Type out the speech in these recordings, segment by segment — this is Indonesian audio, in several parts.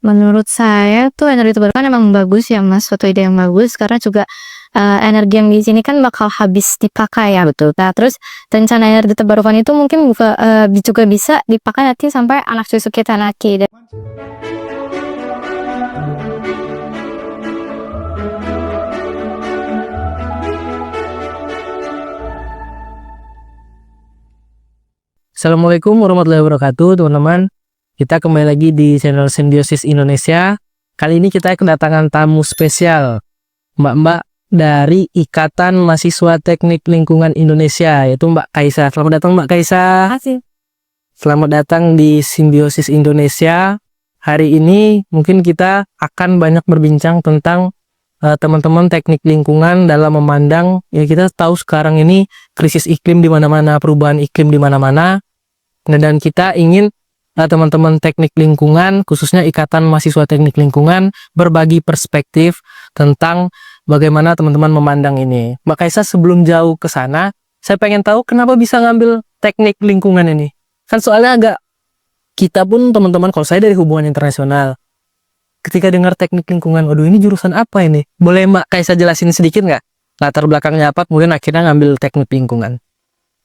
Menurut saya tuh energi terbarukan emang bagus ya Mas, suatu ide yang bagus karena juga, energi yang di sini kan bakal habis dipakai ya, betul. Nah terus rencana energi terbarukan itu mungkin juga bisa dipakai nanti sampai anak cucu kita nanti. Assalamualaikum warahmatullahi wabarakatuh, teman-teman. Kita kembali lagi di channel Simbiosis Indonesia. Kali ini kita kedatangan tamu spesial, Mbak-mbak dari Ikatan Mahasiswa Teknik Lingkungan Indonesia, yaitu Mbak Kaisa. Selamat datang Mbak Kaisa. Makasih. Selamat datang di Simbiosis Indonesia. Hari ini mungkin kita akan banyak berbincang tentang teman-teman teknik lingkungan dalam memandang, ya kita tahu sekarang ini krisis iklim di mana-mana, perubahan iklim di mana-mana. Dan kita ingin teman-teman teknik lingkungan, khususnya Ikatan Mahasiswa Teknik Lingkungan, berbagi perspektif tentang bagaimana teman-teman memandang ini. Mbak Kaisa, sebelum jauh ke sana, saya pengen tahu kenapa bisa ngambil teknik lingkungan ini. Kan soalnya agak, kita pun teman-teman, kalau saya dari hubungan internasional, ketika dengar teknik lingkungan, waduh ini jurusan apa ini? Boleh Mbak Kaisa jelasin sedikit nggak? Latar belakangnya apa, kemudian akhirnya ngambil teknik lingkungan.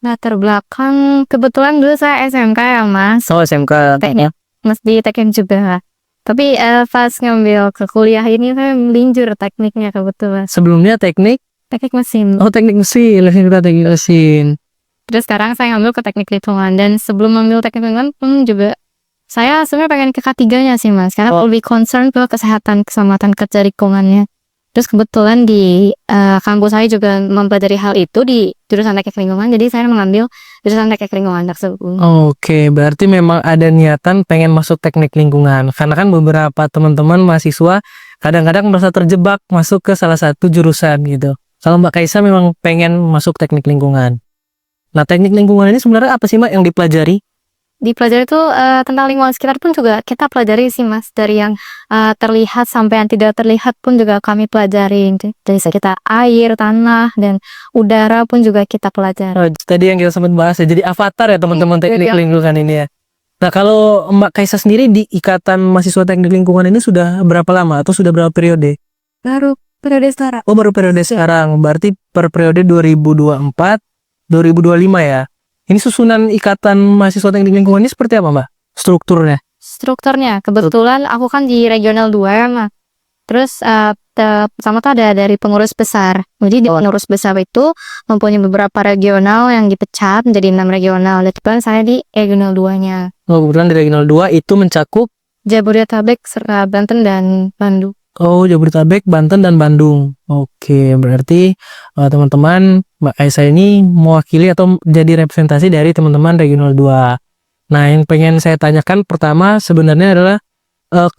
Latar belakang, kebetulan dulu saya SMK ya Mas. Oh, SMK. Teknik, Mas di teknik juga. Tapi pas ngambil ke kuliah ini saya melinjur tekniknya kebetulan. Sebelumnya teknik Mesin. Oh, teknik mesin, teknik mesin. Terus sekarang saya ngambil ke teknik lingkungan, dan sebelum ngambil teknik lingkungan pun juga saya sebenarnya pengen ke K3-nya sih Mas, karena lebih concern ke kesehatan, keselamatan kerja lingkungannya. Terus kebetulan di kampus saya juga mempelajari hal itu di jurusan teknik lingkungan, jadi saya mengambil jurusan teknik lingkungan tersebut. Oke, berarti memang ada niatan pengen masuk teknik lingkungan. Karena kan beberapa teman-teman mahasiswa kadang-kadang merasa terjebak masuk ke salah satu jurusan gitu. Kalau Mbak Kaisa memang pengen masuk teknik lingkungan. Nah, teknik lingkungan ini sebenarnya apa sih Mbak yang dipelajari? Dipelajari itu tentang lingkungan sekitar pun juga kita pelajari sih Mas, dari yang terlihat sampai yang tidak terlihat pun juga kami pelajari. Dari sekitar air, tanah, dan udara pun juga kita pelajari. Oh, tadi yang kita sempat bahas ya, jadi avatar ya teman-teman teknik lingkungan ini ya. Nah, kalau Mbak Kaisa sendiri di Ikatan Mahasiswa Teknik Lingkungan ini sudah berapa lama atau sudah berapa periode? Baru periode sekarang. Oh, baru periode sekarang. Berarti per periode 2024, 2025 ya. Ini susunan Ikatan Mahasiswa Teknik Lingkungan ini seperti apa, Mbak? Strukturnya? Kebetulan aku kan di regional 2 ya, Mbak. Terus pertama tuh ada dari pengurus besar. Jadi di pengurus besar itu mempunyai beberapa regional yang dipecat menjadi 6 regional. Dan kebetulan saya di regional 2-nya. Oh, kebetulan di regional 2 itu mencakup Jabodetabek, serta Banten dan Bandung. Oh, Jabodetabek, Banten, dan Bandung. Oke, berarti teman-teman, Mbak Kaisa ini mewakili atau jadi representasi dari teman-teman regional 2. Nah, yang pengen saya tanyakan pertama sebenarnya adalah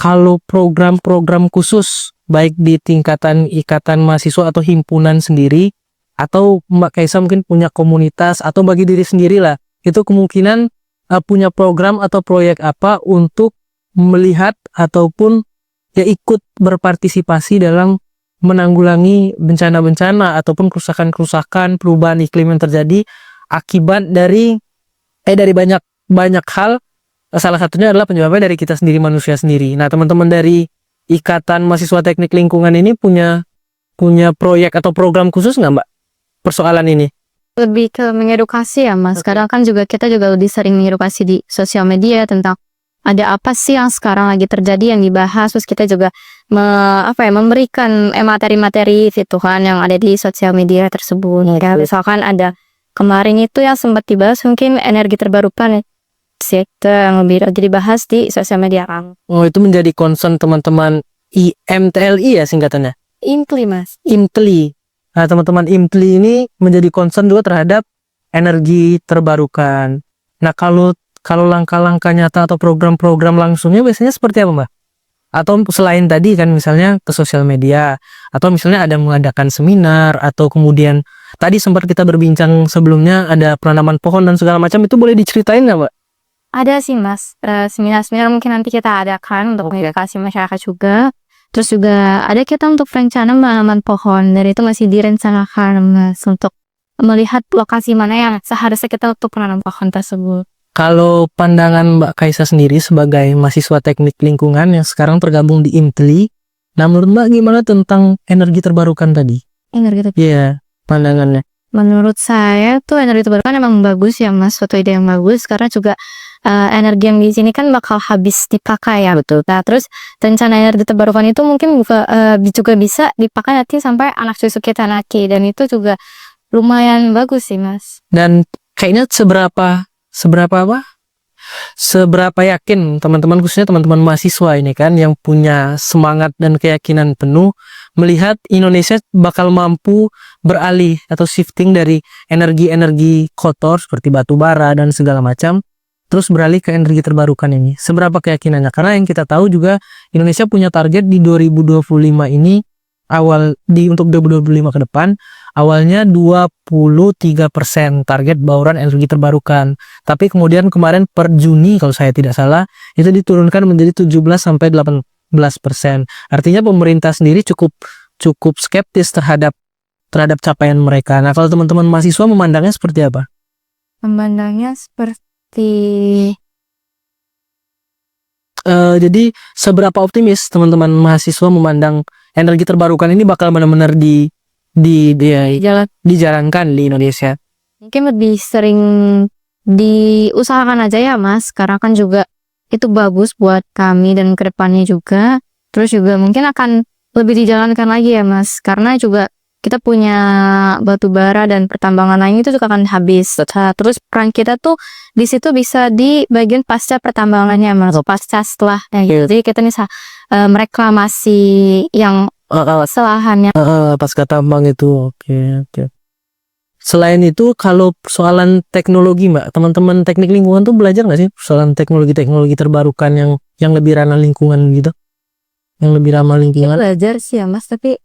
kalau program-program khusus baik di tingkatan ikatan mahasiswa atau himpunan sendiri, atau Mbak Kaisa mungkin punya komunitas atau bagi diri sendiri lah, itu kemungkinan punya program atau proyek apa untuk melihat ataupun ya ikut berpartisipasi dalam menanggulangi bencana-bencana ataupun kerusakan-kerusakan perubahan iklim yang terjadi akibat dari banyak hal. Salah satunya adalah penyebabnya dari kita sendiri, manusia sendiri. Nah, teman-teman dari Ikatan Mahasiswa Teknik Lingkungan ini punya proyek atau program khusus nggak, Mbak, persoalan ini? Lebih ke mengedukasi ya Mas. Sekarang kan juga kita juga lebih sering mengedukasi di sosial media tentang ada apa sih yang sekarang lagi terjadi yang dibahas. Terus kita juga memberikan materi-materi fituhan yang ada di sosial media tersebut. Ya, misalkan ada kemarin itu yang sempat dibahas mungkin energi terbarukan sektor yang lebih dibahas di sosial media kan. Oh, itu menjadi concern teman-teman IMTLI ya singkatannya? IMTLI Mas. IMTLI. Nah, teman-teman IMTLI ini menjadi concern juga terhadap energi terbarukan. Nah, kalau langkah-langkah nyata atau program-program langsungnya biasanya seperti apa, Mbak? Atau selain tadi kan misalnya ke sosial media, atau misalnya ada mengadakan seminar, atau kemudian tadi sempat kita berbincang sebelumnya ada penanaman pohon dan segala macam, itu boleh diceritain nggak, Mbak? Ada sih Mas, seminar-seminar mungkin nanti kita adakan untuk mengedukasi masyarakat juga. Terus juga ada kita untuk rencana menanam pohon, dan itu masih direncanakan Mas, untuk melihat lokasi mana yang seharusnya kita untuk menanam pohon tersebut. Kalau pandangan Mbak Kaisa sendiri sebagai mahasiswa teknik lingkungan yang sekarang tergabung di IMTLI, nah menurut Mbak gimana tentang energi terbarukan tadi? Energi Iya, pandangannya. Menurut saya tuh energi terbarukan emang bagus ya Mas, suatu ide yang bagus karena juga energi yang di sini kan bakal habis dipakai ya, betul. Nah, terus rencana energi terbarukan itu mungkin juga bisa dipakai nanti sampai anak cucu kita nanti, dan itu juga lumayan bagus sih Mas. Dan kayaknya seberapa yakin teman-teman, khususnya teman-teman mahasiswa ini kan yang punya semangat dan keyakinan penuh melihat Indonesia bakal mampu beralih atau shifting dari energi-energi kotor seperti batu bara dan segala macam, terus beralih ke energi terbarukan ini. Seberapa keyakinannya? Karena yang kita tahu juga Indonesia punya target di 2025 ini, untuk 2025 ke depan awalnya 23% target bauran energi terbarukan. Tapi kemudian kemarin per Juni kalau saya tidak salah itu diturunkan menjadi 17-18%. Artinya pemerintah sendiri cukup skeptis terhadap capaian mereka. Nah, kalau teman-teman mahasiswa memandangnya seperti apa? Memandangnya seperti jadi seberapa optimis teman-teman mahasiswa memandang energi terbarukan ini bakal benar-benar dijalankan di Indonesia? mungkin lebih sering diusahakan aja ya Mas, karena kan juga itu bagus buat kami dan kedepannya juga. Terus juga mungkin akan lebih dijalankan lagi ya Mas, karena juga kita punya batu bara dan pertambangan lain itu juga akan habis. Terus peran kita tuh di situ bisa di bagian pasca pertambangannya Mas, pasca setelah gitu. Jadi kita nih mereklamasi yang selahannya. Pasca tambang itu. Oke. Selain itu, kalau persoalan teknologi Mbak, teman-teman teknik lingkungan tuh belajar nggak sih persoalan teknologi terbarukan yang lebih ramah lingkungan gitu? Yang lebih ramah lingkungan? Belajar sih ya Mas, tapi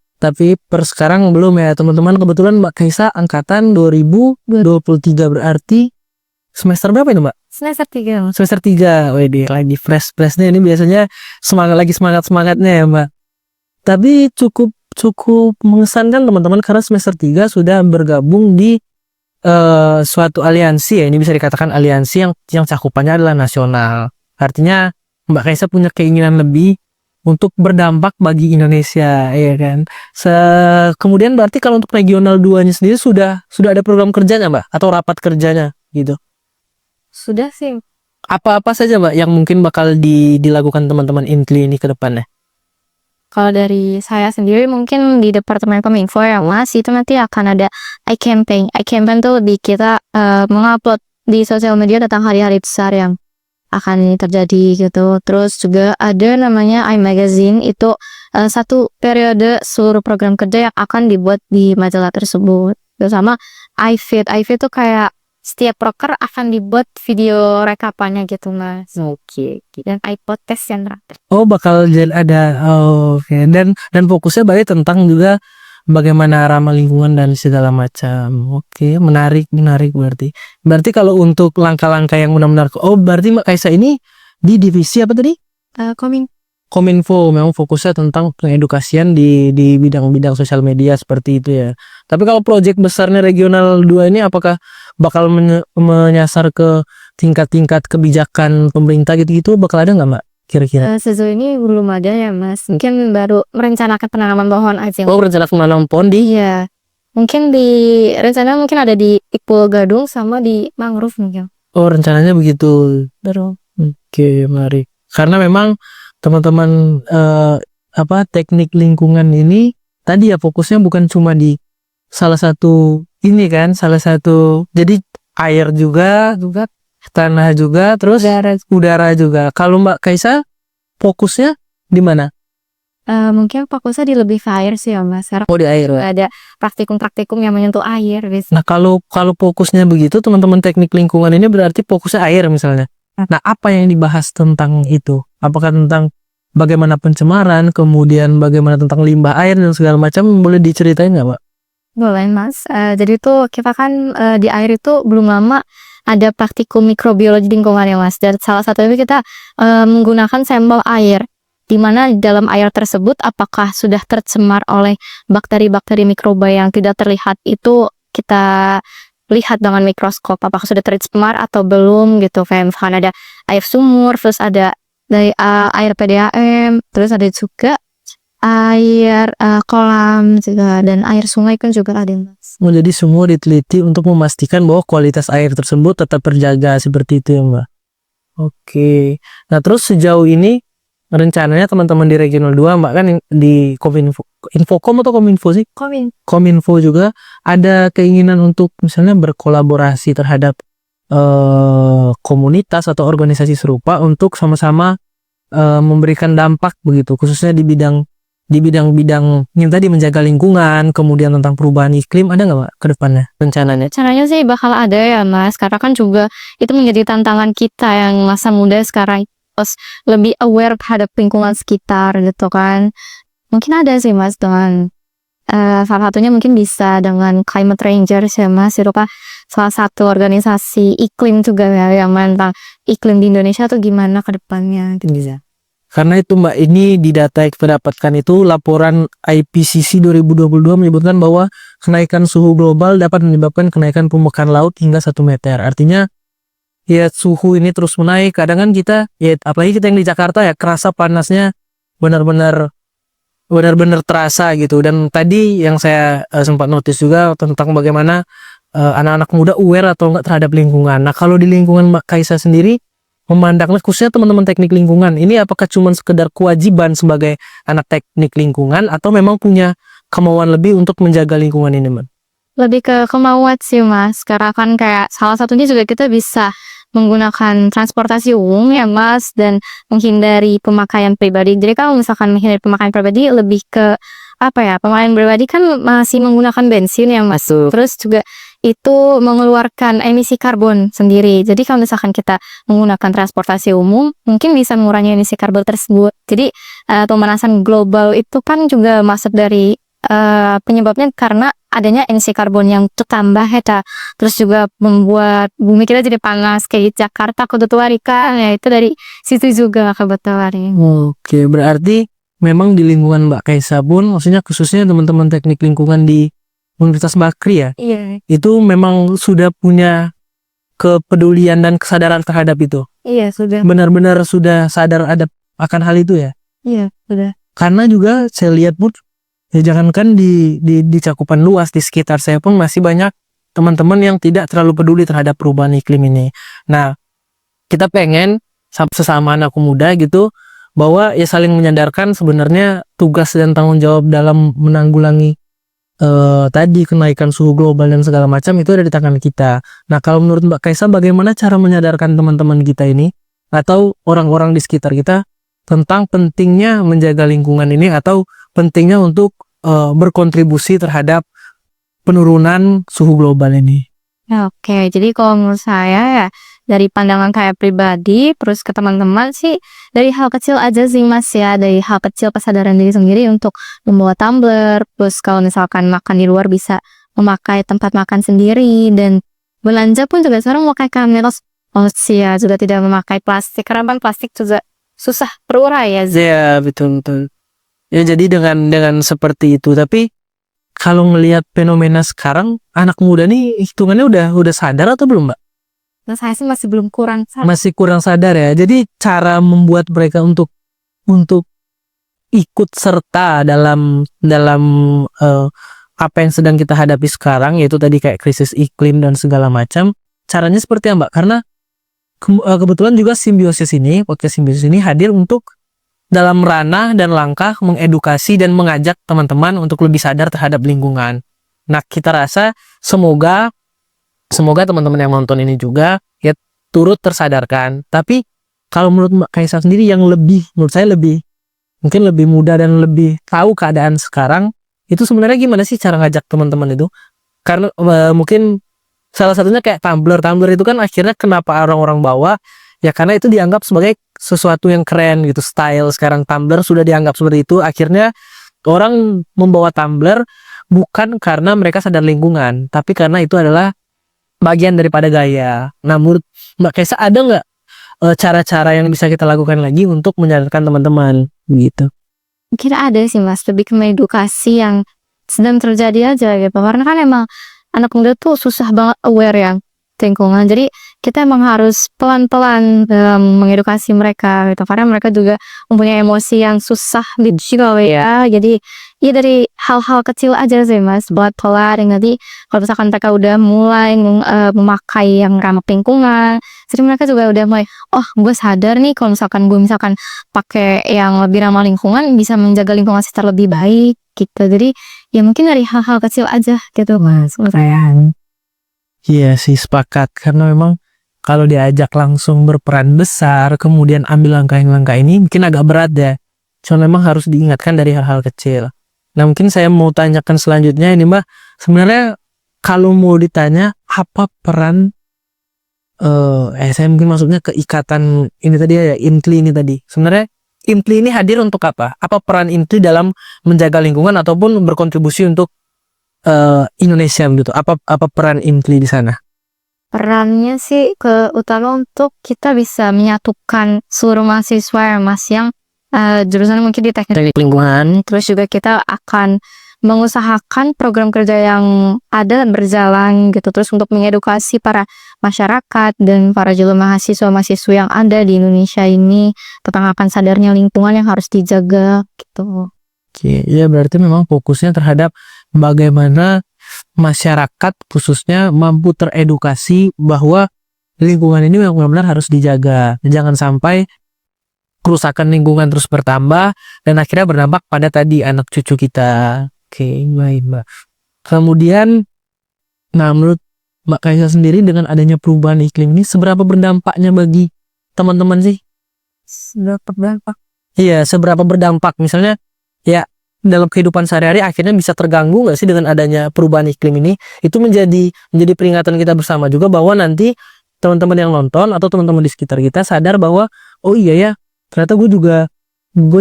per sekarang belum ya teman-teman. Kebetulan Mbak Kaisa angkatan 2023, berarti semester berapa itu Mbak? semester 3 Mas. Semester 3. Wede, lagi fresh-freshnya ini biasanya semangatnya ya Mbak. Tapi cukup mengesankan teman-teman karena semester 3 sudah bergabung di suatu aliansi ya. Ini bisa dikatakan aliansi yang cakupannya adalah nasional. Artinya Mbak Kaisa punya keinginan lebih untuk berdampak bagi Indonesia, ya kan. Kemudian berarti kalau untuk regional 2-nya sendiri sudah ada program kerjanya Mbak atau rapat kerjanya gitu? Sudah sih. Apa saja Mbak yang mungkin bakal dilakukan teman-teman IMTLI ini ke depannya? Kalau dari saya sendiri mungkin di Departemen Kominfo ya Mas, itu nanti akan ada iCampaign. iCampaign tuh lebih kita mengupload di sosial media tentang hari-hari besar yang akan terjadi gitu. Terus juga ada namanya iMagazine, itu satu periode seluruh program kerja yang akan dibuat di majalah tersebut. Terus sama iFeed tuh kayak setiap proker akan dibuat video rekapannya gitu Mas. Oke. Dan iPodcast yang terakhir. Oh, bakal jadi ada. Oke. Dan fokusnya berarti tentang juga bagaimana ramah lingkungan dan segala macam. Oke, menarik berarti. Berarti kalau untuk langkah-langkah yang benar-benar, berarti Mbak Kaisa ini di divisi apa tadi? Kominfo, memang fokusnya tentang pengedukasian di bidang-bidang sosial media seperti itu ya. Tapi kalau proyek besarnya regional 2 ini apakah bakal menyasar ke tingkat-tingkat kebijakan pemerintah gitu-gitu, bakal ada nggak Mbak kira-kira? Sejauh ini belum ada ya Mas, mungkin baru merencanakan penanaman pohon aja. Rencana penanaman pohon di? Iya, mungkin rencana mungkin ada di Ipul Gadung sama di mangrove mungkin. Rencananya begitu. Baru. Oke, mari. Karena memang teman-teman teknik lingkungan ini tadi ya fokusnya bukan cuma di salah satu jadi air juga tanah juga, terus udara juga. Kalau Mbak Kaisa fokusnya di mana? Mungkin fokusnya di lebih ke air sih ya Mas. Karena di air ya. ada praktikum yang menyentuh air. Nah, kalau fokusnya begitu, teman-teman teknik lingkungan ini berarti fokusnya air misalnya. Nah, apa yang dibahas tentang itu? Apakah tentang bagaimana pencemaran, kemudian bagaimana tentang limbah air dan segala macam? Boleh diceritain nggak Mbak? Boleh Mas. Jadi tuh kita kan di air itu belum lama ada praktikum mikrobiologi lingkungan ya Mas. Dan salah satunya kita menggunakan sampel air, di mana dalam air tersebut apakah sudah tercemar oleh bakteri-bakteri mikroba yang tidak terlihat, itu kita lihat dengan mikroskop apakah sudah tercemar atau belum gitu. Kayak misalkan ada air sumur, terus ada dari air PDAM, terus ada juga air kolam juga, dan air sungai kan juga ada, Mas. Jadi semua diteliti untuk memastikan bahwa kualitas air tersebut tetap terjaga seperti itu ya Mbak. Oke. Nah terus sejauh ini rencananya teman-teman di Regional 2 Mbak kan di Kominfo, Infokom atau Kominfo sih? Kominfo juga ada keinginan untuk misalnya berkolaborasi terhadap komunitas atau organisasi serupa untuk sama-sama memberikan dampak begitu, khususnya di bidang yang tadi menjaga lingkungan, kemudian tentang perubahan iklim, ada nggak Mbak ke depannya rencananya? Caranya sih bakal ada ya, Mas, karena kan juga itu menjadi tantangan kita yang masa muda sekarang, terus lebih aware terhadap lingkungan sekitar gitu kan. Mungkin ada sih, Mas, dengan salah satunya mungkin bisa dengan Climate Rangers ya, Mas, itu kan salah satu organisasi iklim juga ya, yang tentang iklim di Indonesia tuh gimana ke depannya gitu bisa. Karena itu Mbak, ini di data yang kita dapatkan itu laporan IPCC 2022 menyebutkan bahwa kenaikan suhu global dapat menyebabkan kenaikan permukaan laut hingga 1 meter. Artinya ya suhu ini terus menaik. Kadang kan kita ya apalagi kita yang di Jakarta ya kerasa panasnya benar-benar terasa gitu. Dan tadi yang saya sempat notice juga tentang bagaimana anak-anak muda aware atau enggak terhadap lingkungan. Nah, kalau di lingkungan Mbak Kaisa sendiri memandangnya khususnya teman-teman teknik lingkungan ini apakah cuma sekedar kewajiban sebagai anak teknik lingkungan atau memang punya kemauan lebih untuk menjaga lingkungan ini, Mbak? Lebih ke kemauan sih, Mas, karena kan kayak salah satunya juga kita bisa menggunakan transportasi umum ya, Mas, dan menghindari pemakaian pribadi. Jadi kalau misalkan menghindari pemakaian pribadi lebih ke apa ya, pemakaian pribadi kan masih menggunakan bensin ya, Mas. Terus juga itu mengeluarkan emisi karbon sendiri. Jadi kalau misalkan kita menggunakan transportasi umum, mungkin bisa mengurangi emisi karbon tersebut. Jadi pemanasan global itu kan juga masuk dari penyebabnya karena adanya emisi karbon yang tertambah ya. Terus juga membuat bumi kita jadi panas kayak Jakarta kebetulan kan ya, itu dari situ juga kebetulan. Oke, berarti memang di lingkungan Mbak Kaisa pun, maksudnya khususnya teman-teman teknik lingkungan di Universitas Bakri ya, Iya. itu memang sudah punya kepedulian dan kesadaran terhadap itu. Iya, sudah. Benar-benar sudah sadar ada akan hal itu ya. Iya, sudah. Karena juga saya lihat pun ya jangankan di cakupan luas di sekitar saya pun masih banyak teman-teman yang tidak terlalu peduli terhadap perubahan iklim ini. Nah, kita pengen sesama anak muda gitu bahwa ya saling menyadarkan sebenarnya tugas dan tanggung jawab dalam menanggulangi tadi kenaikan suhu global dan segala macam itu ada di tangan kita. Nah, kalau menurut Mbak Kaisa bagaimana cara menyadarkan teman-teman kita ini atau orang-orang di sekitar kita tentang pentingnya menjaga lingkungan ini atau pentingnya untuk berkontribusi terhadap penurunan suhu global ini? Oke, jadi kalau menurut saya ya dari pandangan kayak pribadi, terus ke teman-teman sih dari hal kecil aja sih, Mas, ya, dari hal kecil kesadaran diri sendiri untuk membawa tumbler, terus kalau misalkan makan di luar bisa memakai tempat makan sendiri, dan belanja pun juga sekarang memakai kamiros, ya juga tidak memakai plastik karena kan plastik juga susah terurai ya. Ya, betul. Ya, jadi dengan seperti itu, tapi kalau ngelihat fenomena sekarang anak muda nih hitungannya udah sadar atau belum, Mbak? Nah, saya sih masih belum kurang sadar. Masih kurang sadar ya. Jadi cara membuat mereka untuk ikut serta dalam apa yang sedang kita hadapi sekarang, yaitu tadi kayak krisis iklim dan segala macam, caranya seperti apa, Mbak? Karena kebetulan juga podcast Simbiosis ini hadir untuk dalam ranah dan langkah mengedukasi dan mengajak teman-teman untuk lebih sadar terhadap lingkungan. Nah, kita rasa semoga teman-teman yang nonton ini juga ya turut tersadarkan. Tapi kalau menurut Mbak Kaisa sendiri yang menurut saya mungkin lebih mudah dan lebih tahu keadaan sekarang, itu sebenarnya gimana sih cara ngajak teman-teman itu? Karena mungkin salah satunya kayak tumbler itu kan akhirnya kenapa orang-orang bawa ya karena itu dianggap sebagai sesuatu yang keren gitu, style sekarang tumbler sudah dianggap seperti itu. Akhirnya orang membawa tumbler bukan karena mereka sadar lingkungan, tapi karena itu adalah bagian daripada gaya. Nah, menurut Mbak Kaisa ada nggak cara-cara yang bisa kita lakukan lagi untuk menyadarkan teman-teman begitu? Kira ada sih, Mas, lebih ke edukasi yang sedang terjadi aja gitu, karena kan emang anak muda tuh susah banget aware ya lingkungan. Jadi kita emang harus pelan-pelan mengedukasi mereka gitu, karena mereka juga mempunyai emosi yang susah dijiwa ya. Jadi ya dari hal-hal kecil aja sih mas, buat pelan. Nanti kalau misalkan mereka udah mulai memakai yang ramah lingkungan, jadi mereka juga udah mulai, oh gue sadar nih kalau misalkan gue pakai yang lebih ramah lingkungan bisa menjaga lingkungan sekitar lebih baik gitu. Jadi ya mungkin dari hal-hal kecil aja gitu mas, menurut saya. Iya sih, sepakat. Karena memang kalau diajak langsung berperan besar, kemudian ambil langkah ini mungkin agak berat ya. Cuma memang harus diingatkan dari hal-hal kecil. Nah mungkin saya mau tanyakan selanjutnya ini Mbak. Sebenarnya kalau mau ditanya apa peran saya mungkin maksudnya keikatan ini tadi ya, INTLI ini tadi. Sebenarnya INTLI ini hadir untuk apa? Apa peran INTLI dalam menjaga lingkungan ataupun berkontribusi untuk Indonesia gitu? Apa peran INTLI di sana? Perannya sih utama untuk kita bisa menyatukan seluruh mahasiswa ya mas, yang jurusan mungkin di teknik lingkungan. Terus juga kita akan mengusahakan program kerja yang ada dan berjalan gitu, terus untuk mengedukasi para masyarakat dan para juga mahasiswa-mahasiswa yang ada di Indonesia ini tentang akan sadarnya lingkungan yang harus dijaga gitu. Oke, ya berarti memang fokusnya terhadap bagaimana masyarakat khususnya mampu teredukasi bahwa lingkungan ini memang benar-benar harus dijaga. Jangan sampai kerusakan lingkungan terus bertambah dan akhirnya berdampak pada tadi anak cucu kita. Oke, baik Mbak. Kemudian, nah menurut Mbak Kaisa sendiri dengan adanya perubahan iklim ini seberapa berdampaknya bagi teman-teman sih? Seberapa berdampak? Iya, seberapa berdampak misalnya ya dalam kehidupan sehari-hari akhirnya bisa terganggu nggak sih dengan adanya perubahan iklim ini? Itu menjadi peringatan kita bersama juga bahwa nanti teman-teman yang nonton atau teman-teman di sekitar kita sadar bahwa oh iya ya, ternyata gue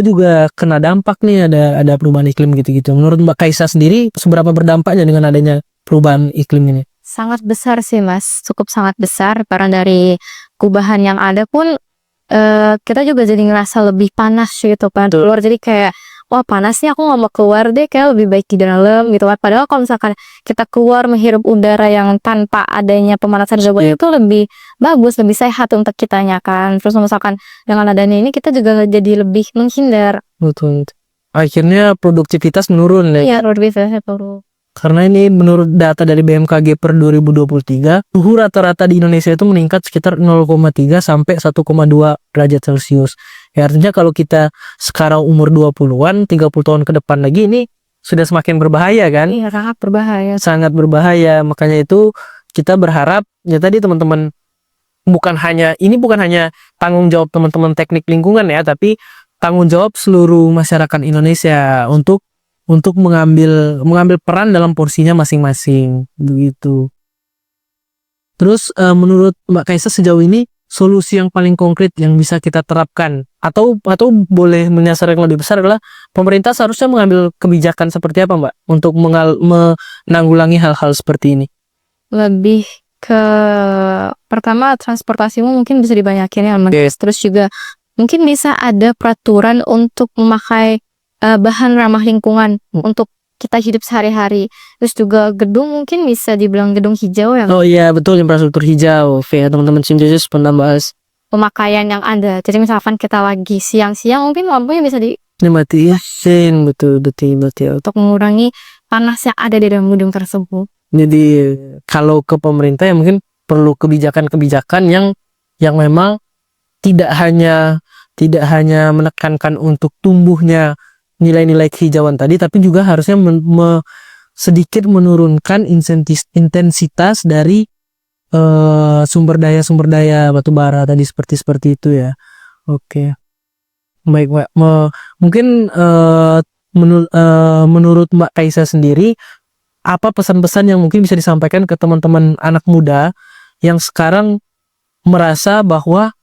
juga kena dampak nih ada perubahan iklim gitu-gitu. Menurut Mbak Kaisa sendiri seberapa berdampaknya dengan adanya perubahan iklim ini? Sangat besar sih mas, cukup sangat besar, karena dari perubahan yang ada pun kita juga jadi ngerasa lebih panas gitu kan luar, jadi kayak wah panasnya aku nggak mau keluar deh, kayak lebih baik di dalam gitu kan. Padahal kalau misalkan kita keluar menghirup udara yang tanpa adanya pemanasan global itu lebih bagus, lebih sehat untuk kitanya kan. Terus misalkan dengan adanya ini kita juga jadi lebih menghindar. Betul. Akhirnya produktivitas menurun ya. Iya, luar biasa turun. Karena ini menurut data dari BMKG per 2023, suhu rata-rata di Indonesia itu meningkat sekitar 0,3 sampai 1,2 derajat Celcius. Ya, artinya kalau kita sekarang umur 20-an, 30 tahun ke depan lagi ini sudah semakin berbahaya kan? Iya, sangat berbahaya. Sangat berbahaya. Makanya itu kita berharap ya tadi teman-teman bukan hanya tanggung jawab teman-teman teknik lingkungan ya, tapi tanggung jawab seluruh masyarakat Indonesia untuk mengambil peran dalam porsinya masing-masing begitu. Terus menurut Mbak Kaisa sejauh ini solusi yang paling konkret yang bisa kita terapkan atau boleh menyasar yang lebih besar adalah pemerintah seharusnya mengambil kebijakan seperti apa Mbak untuk menanggulangi hal-hal seperti ini? Lebih ke pertama transportasimu mungkin bisa dibanyakin ya mas. Terus juga mungkin bisa ada peraturan untuk memakai bahan ramah lingkungan untuk kita hidup sehari-hari. Terus juga gedung mungkin bisa dibilang gedung hijau ya. Oh iya betul, infrastruktur hijau. Ya teman-teman Simjus pernah bahas pemakaian yang ada. Jadi misalkan kita lagi siang-siang mungkin lampunya bisa dimatiin. Betul. Untuk mengurangi panas yang ada di dalam gedung tersebut. Jadi kalau ke pemerintah ya mungkin perlu kebijakan-kebijakan yang memang tidak hanya menekankan untuk tumbuhnya nilai-nilai kehijauan tadi, tapi juga harusnya sedikit menurunkan intensitas dari sumber daya batu bara tadi seperti itu ya. Oke. Baik Mbak, mungkin menurut Mbak Kaisa sendiri apa pesan-pesan yang mungkin bisa disampaikan ke teman-teman anak muda yang sekarang merasa bahwa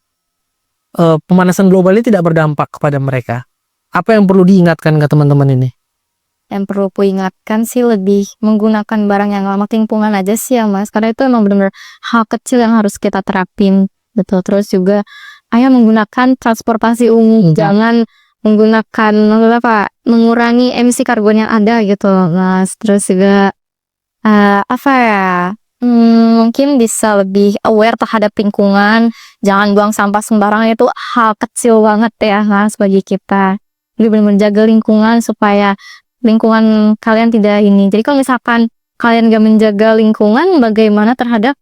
pemanasan global ini tidak berdampak kepada mereka? Apa yang perlu diingatkan ke teman-teman ini? Yang perlu kuingatkan sih lebih menggunakan barang yang ramah lingkungan aja sih ya mas, karena itu emang benar-benar hal kecil yang harus kita terapin. Betul. Terus juga ayo menggunakan transportasi umum, jangan menggunakan mengurangi emisi karbon yang ada gitu mas. Terus juga apa ya, mungkin bisa lebih aware terhadap lingkungan, jangan buang sampah sembarangan, itu hal kecil banget ya Mas bagi kita. Jadi bener-bener jaga lingkungan supaya lingkungan kalian tidak ini. Jadi kalau misalkan kalian gak menjaga lingkungan, bagaimana terhadap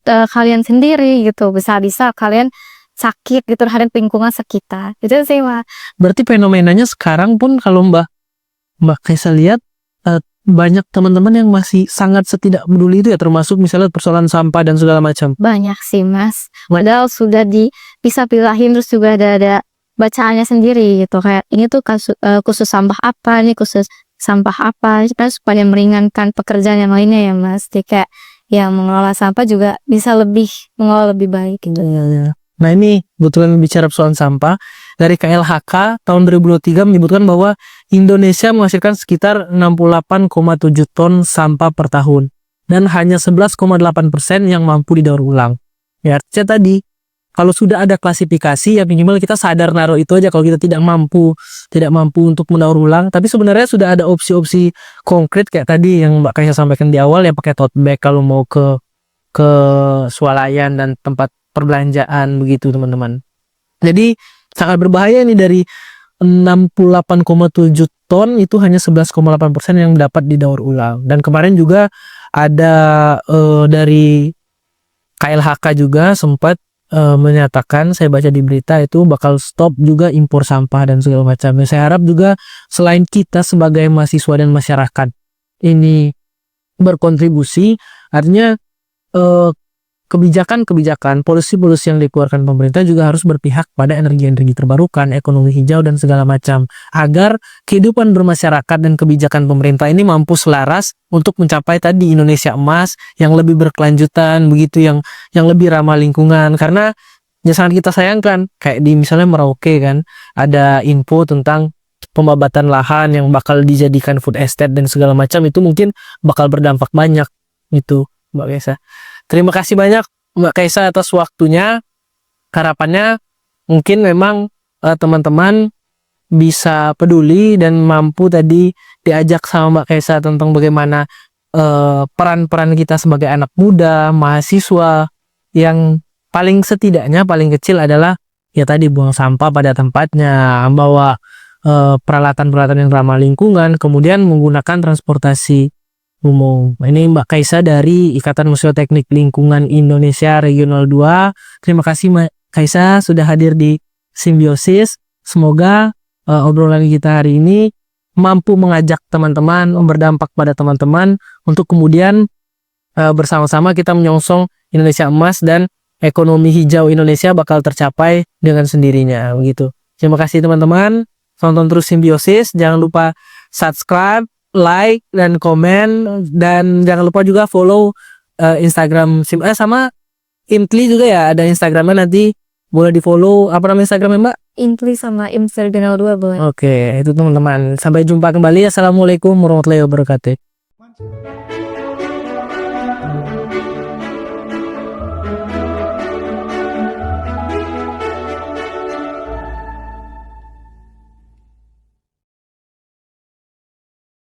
kalian sendiri gitu, bisa-bisa kalian sakit gitu terhadap lingkungan sekitar. Itu sih Mas. Berarti fenomenanya sekarang pun kalau Mbak Kaisa lihat banyak teman-teman yang masih sangat setidak peduli itu ya, termasuk misalnya persoalan sampah dan segala macam. Banyak sih Mas. Padahal sudah dipisah-pisahin, terus juga ada bacaannya sendiri gitu. Kayak ini tuh khusus sampah apa, ini khusus sampah apa, kan supaya meringankan pekerjaan yang lainnya ya Mas. Jadi kayak ya mengelola sampah juga bisa mengelola lebih baik gitu. Nah ini kebetulan bicara persoalan sampah, dari KLHK tahun 2023 menyebutkan bahwa Indonesia menghasilkan sekitar 68,7 ton sampah per tahun dan hanya 11,8% yang mampu didaur ulang. Ya artinya tadi kalau sudah ada klasifikasi ya minimal kita sadar naruh itu aja kalau kita tidak mampu untuk mendaur ulang. Tapi sebenarnya sudah ada opsi-opsi konkret kayak tadi yang Mbak Kaisa sampaikan di awal ya, pakai tote bag kalau mau ke swalayan dan tempat perbelanjaan begitu teman-teman. Jadi sangat berbahaya ini, dari 68,7 ton itu hanya 11,8% yang dapat didaur ulang. Dan kemarin juga ada dari KLHK juga sempat menyatakan, saya baca di berita itu bakal stop juga impor sampah dan segala macam. Saya harap juga selain kita sebagai mahasiswa dan masyarakat ini berkontribusi, artinya kebijakan-kebijakan, polisi-polisi yang dikeluarkan pemerintah juga harus berpihak pada energi-energi terbarukan, ekonomi hijau dan segala macam, agar kehidupan bermasyarakat dan kebijakan pemerintah ini mampu selaras untuk mencapai tadi Indonesia emas yang lebih berkelanjutan begitu, yang lebih ramah lingkungan. Karena ya sangat kita sayangkan kayak di misalnya Merauke kan ada info tentang pembabatan lahan yang bakal dijadikan food estate dan segala macam, itu mungkin bakal berdampak banyak itu Mbak Kaisa. Terima kasih banyak Mbak Kaisa atas waktunya. Harapannya mungkin memang teman-teman bisa peduli dan mampu tadi diajak sama Mbak Kaisa tentang bagaimana peran-peran kita sebagai anak muda, mahasiswa, yang paling setidaknya paling kecil adalah ya tadi buang sampah pada tempatnya, membawa peralatan-peralatan yang ramah lingkungan, kemudian menggunakan transportasi umum. Ini Mbak Kaisa dari Ikatan Museoteknik Lingkungan Indonesia Regional 2. Terima kasih Mbak Kaisa sudah hadir di Simbiosis. Semoga obrolan kita hari ini mampu mengajak teman-teman, berdampak pada teman-teman untuk kemudian bersama-sama kita menyongsong Indonesia emas dan ekonomi hijau Indonesia bakal tercapai dengan sendirinya begitu. Terima kasih teman-teman. Tonton terus Simbiosis. Jangan lupa subscribe, like dan komen, dan jangan lupa juga follow Instagram sama Imtli juga ya, ada Instagramnya, nanti boleh di follow. Apa nama Instagramnya Mbak? Intli sama Imsergenal 2 boleh. Oke, itu teman-teman. Sampai jumpa kembali. Assalamualaikum warahmatullahi wabarakatuh.